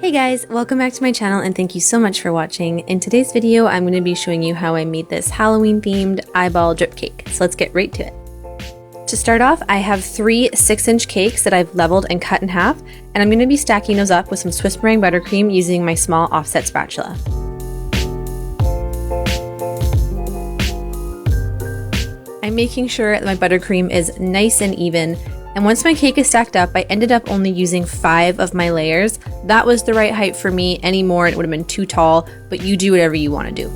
Hey guys, welcome back to my channel and thank you so much for watching. In today's video, I'm going to be showing you how I made this Halloween themed eyeball drip cake. So let's get right to it. To start off, I have 3 6-inch cakes that I've leveled and cut in half, and I'm going to be stacking those up with some Swiss meringue buttercream using my small offset spatula. I'm making sure that my buttercream is nice and even. And once my cake is stacked up, I ended up only using 5 of my layers. That was the right height for me. Any more, it would have been too tall, but you do whatever you want to do.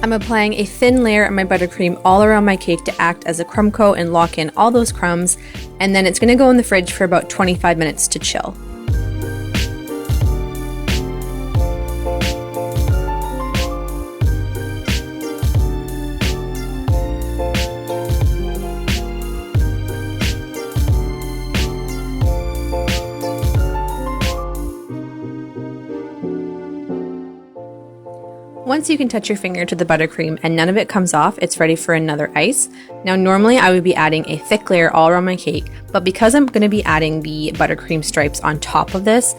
I'm applying a thin layer of my buttercream all around my cake to act as a crumb coat and lock in all those crumbs, and then it's going to go in the fridge for about 25 minutes to chill. Once you can touch your finger to the buttercream and none of it comes off, it's ready for another ice. Now normally I would be adding a thick layer all around my cake, but because I'm going to be adding the buttercream stripes on top of this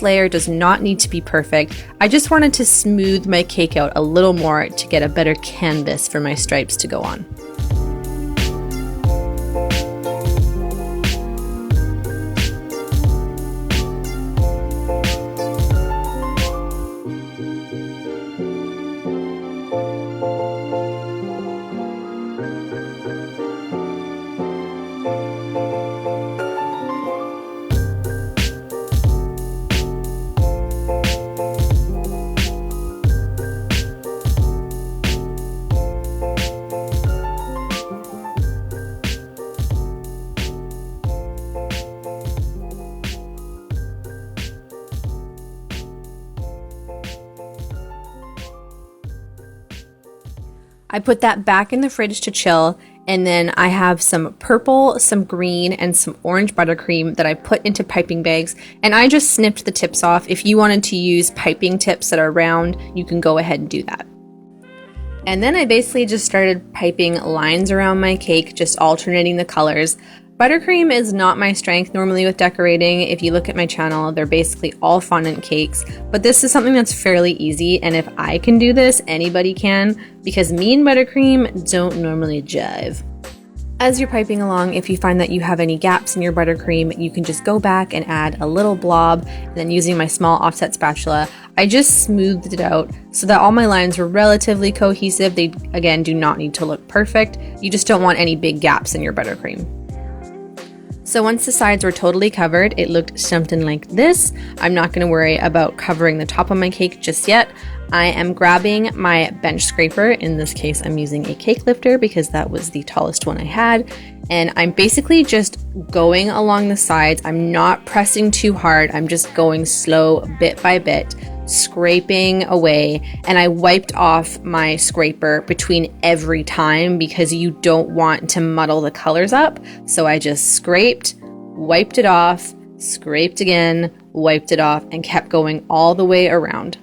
layer does not need to be perfect. I just wanted to smooth my cake out a little more to get a better canvas for my stripes to go on. I put that back in the fridge to chill, and then I have some purple, some green, and some orange buttercream that I put into piping bags, and I just snipped the tips off. If you wanted to use piping tips that are round, you can go ahead and do that. And then I basically just started piping lines around my cake, just alternating the colors. Buttercream is not my strength normally with decorating. If you look at my channel, they're basically all fondant cakes, but this is something that's fairly easy, and if I can do this, anybody can, because me and buttercream don't normally jive. As you're piping along, if you find that you have any gaps in your buttercream, you can just go back and add a little blob, and then using my small offset spatula, I just smoothed it out so that all my lines were relatively cohesive. They, again, do not need to look perfect. You just don't want any big gaps in your buttercream. So once the sides were totally covered, it looked something like this. I'm not going to worry about covering the top of my cake just yet. I am grabbing my bench scraper. In this case, I'm using a cake lifter because that was the tallest one I had. And I'm basically just going along the sides. I'm not pressing too hard. I'm just going slow bit by bit, scraping away, and I wiped off my scraper between every time because you don't want to muddle the colors up. So I just scraped, wiped it off, scraped again, wiped it off, and kept going all the way around.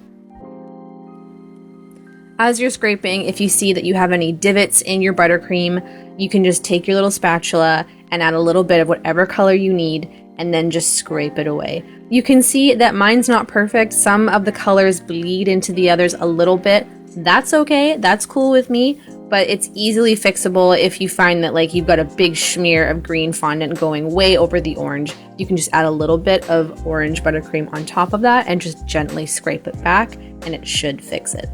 As you're scraping, if you see that you have any divots in your buttercream, you can just take your little spatula and add a little bit of whatever color you need and then just scrape it away. You can see that mine's not perfect. Some of the colors bleed into the others a little bit. That's okay, that's cool with me, but it's easily fixable if you find that like you've got a big smear of green fondant going way over the orange. You can just add a little bit of orange buttercream on top of that and just gently scrape it back and it should fix it.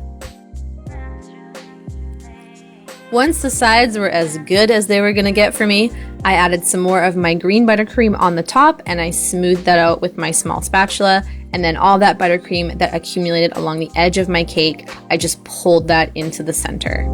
Once the sides were as good as they were gonna get for me, I added some more of my green buttercream on the top and I smoothed that out with my small spatula, and then all that buttercream that accumulated along the edge of my cake, I just pulled that into the center.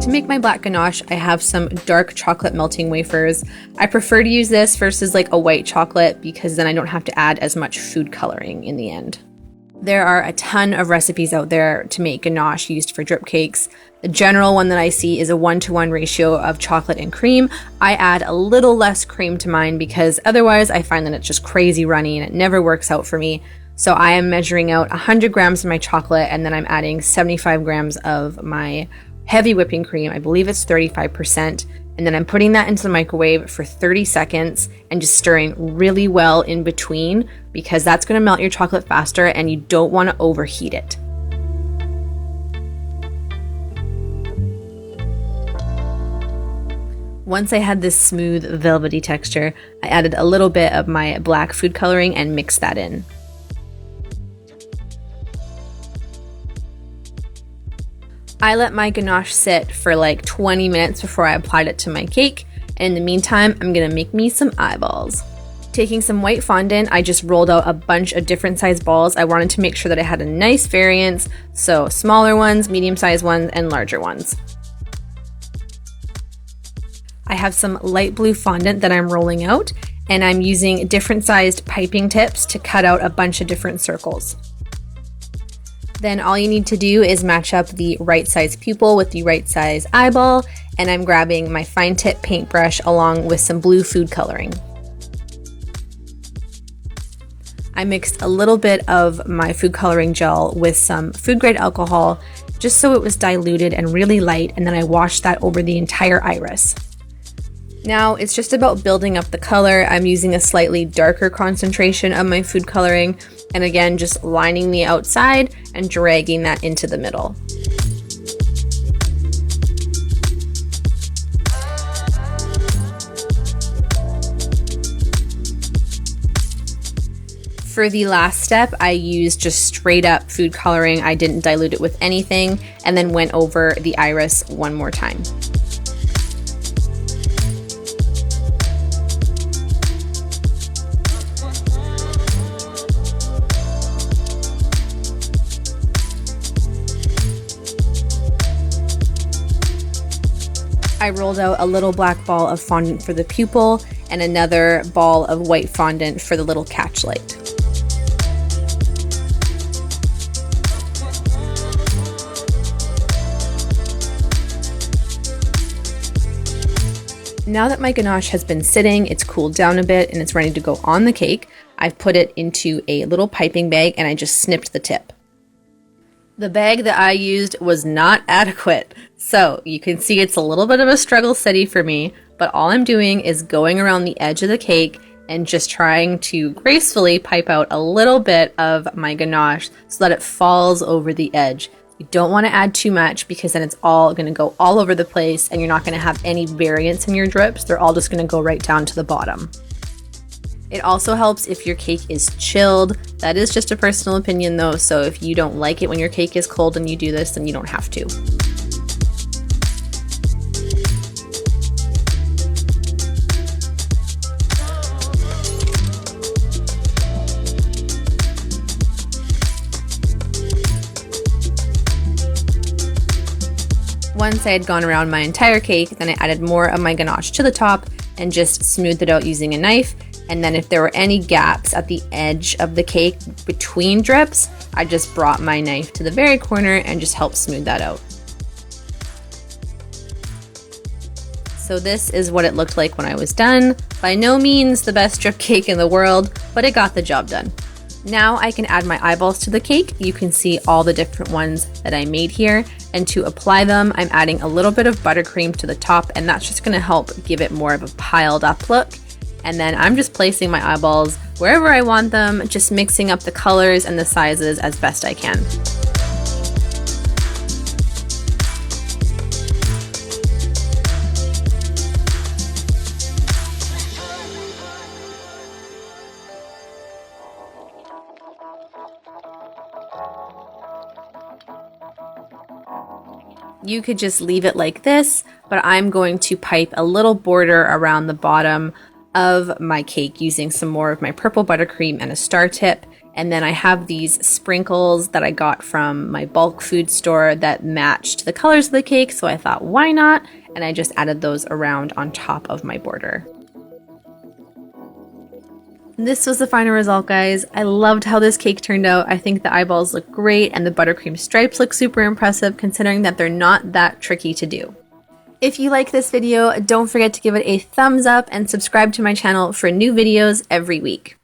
To make my black ganache, I have some dark chocolate melting wafers. I prefer to use this versus like a white chocolate because then I don't have to add as much food coloring in the end. There are a ton of recipes out there to make ganache used for drip cakes. The general one that I see is a 1-to-1 ratio of chocolate and cream. I add a little less cream to mine because otherwise I find that it's just crazy runny and it never works out for me. So I am measuring out 100 grams of my chocolate and then I'm adding 75 grams of my heavy whipping cream. I believe it's 35%. And then I'm putting that into the microwave for 30 seconds and just stirring really well in between because that's going to melt your chocolate faster and you don't want to overheat it. Once I had this smooth, velvety texture, I added a little bit of my black food coloring and mixed that in. I let my ganache sit for like 20 minutes before I applied it to my cake, and in the meantime, I'm gonna make me some eyeballs. Taking some white fondant, I just rolled out a bunch of different size balls. I wanted to make sure that I had a nice variance, so smaller ones, medium-sized ones, and larger ones. I have some light blue fondant that I'm rolling out, and I'm using different sized piping tips to cut out a bunch of different circles. Then all you need to do is match up the right size pupil with the right size eyeball, and I'm grabbing my fine tip paintbrush along with some blue food coloring. I mixed a little bit of my food coloring gel with some food grade alcohol just so it was diluted and really light, and then I washed that over the entire iris. Now it's just about building up the color. I'm using a slightly darker concentration of my food coloring, and again, just lining the outside and dragging that into the middle. For the last step, I used just straight up food coloring. I didn't dilute it with anything, and then went over the iris one more time. I rolled out a little black ball of fondant for the pupil and another ball of white fondant for the little catch light. Now that my ganache has been sitting, it's cooled down a bit and it's ready to go on the cake, I've put it into a little piping bag and I just snipped the tip. The bag that I used was not adequate, so you can see it's a little bit of a struggle city for me, but all I'm doing is going around the edge of the cake and just trying to gracefully pipe out a little bit of my ganache so that it falls over the edge. You don't want to add too much because then it's all going to go all over the place and you're not going to have any variance in your drips. They're all just going to go right down to the bottom. It also helps if your cake is chilled. That is just a personal opinion though, so if you don't like it when your cake is cold and you do this, then you don't have to. Once I had gone around my entire cake, then I added more of my ganache to the top and just smoothed it out using a knife. And then if there were any gaps at the edge of the cake between drips, I just brought my knife to the very corner and just helped smooth that out. So this is what it looked like when I was done. By no means the best drip cake in the world, but it got the job done. Now I can add my eyeballs to the cake. You can see all the different ones that I made here. And to apply them, I'm adding a little bit of buttercream to the top, and that's just gonna help give it more of a piled up look. And then I'm just placing my eyeballs wherever I want them, just mixing up the colors and the sizes as best I can. You could just leave it like this, but I'm going to pipe a little border around the bottom of my cake using some more of my purple buttercream and a star tip. And then I have these sprinkles that I got from my bulk food store that matched the colors of the cake, so I thought, why not? And I just added those around on top of my border. This was the final result, guys. I loved how this cake turned out. I think the eyeballs look great and the buttercream stripes look super impressive considering that they're not that tricky to do. If you like this video, don't forget to give it a thumbs up and subscribe to my channel for new videos every week.